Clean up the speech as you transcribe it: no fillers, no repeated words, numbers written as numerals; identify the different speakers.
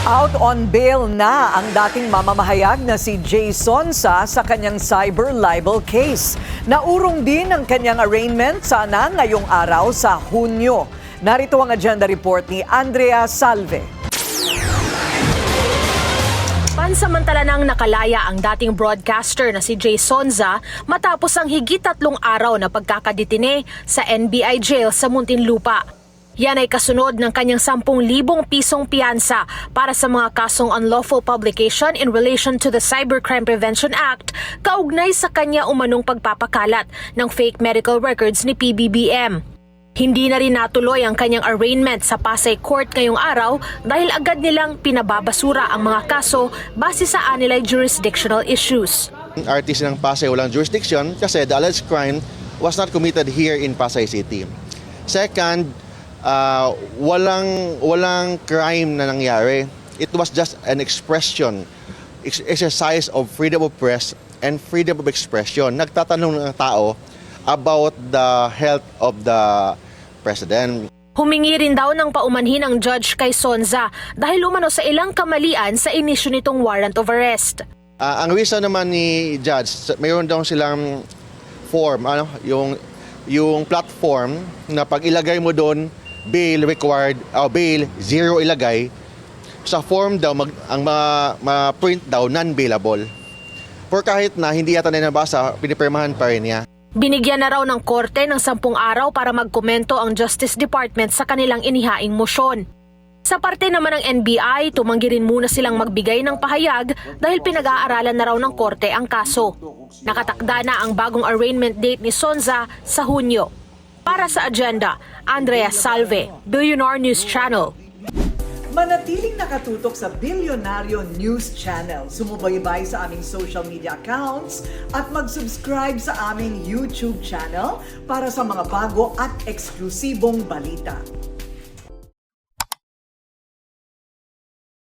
Speaker 1: Out on bail na ang dating mamamahayag na si Jay Sonsa sa kanyang cyber libel case. Naurong din ang kanyang arraignment sana ngayong araw sa Hunyo. Narito ang agenda report ni Andrea Salve.
Speaker 2: Pansamantala nang nakalaya ang dating broadcaster na si Jay Sonsa matapos ang higit 3 araw na pagkakadetine sa NBI jail sa Muntinlupa. Yan ay kasunod ng kanyang 10,000 pisong piyansa para sa mga kasong unlawful publication in relation to the Cybercrime Prevention Act kaugnay sa kanya umanong pagpapakalat ng fake medical records ni PBBM. Hindi na rin natuloy ang kanyang arraignment sa Pasay Court ngayong araw dahil agad nilang pinababasura ang mga kaso base sa anilay jurisdictional issues.
Speaker 3: Artist ng Pasay walang jurisdiction kasi the alleged crime was not committed here in Pasay City. Second, walang crime na nangyari. It was just an exercise of freedom of press and freedom of expression. Nagtatanong ng tao about the health of the president.
Speaker 2: Humingi rin daw ng paumanhin ang judge kay Sonsa dahil umano sa ilang kamalian sa inisyu nitong warrant of arrest.
Speaker 3: Ang reason naman ni judge, mayroon daw silang form, yung platform na pag ilagay mo doon, bail required, bail zero ilagay. Sa form daw, ang ma-print daw, non-bailable. For kahit na hindi yata na nabasa, pinipirmahan pa rin niya.
Speaker 2: Binigyan na raw ng korte ng 10 araw para magkomento ang Justice Department sa kanilang inihaing motion. Sa parte naman ng NBI, tumanggi rin muna silang magbigay ng pahayag dahil pinag-aaralan na raw ng korte ang kaso. Nakatakda na ang bagong arraignment date ni Sonsa sa Hunyo. Para sa agenda, Andrea Salve, Billionaire News Channel.
Speaker 1: Manatiling nakatutok sa Billionario News Channel. Sumubaybay sa aming social media accounts at mag-subscribe sa aming YouTube channel para sa mga bago at eksklusibong balita.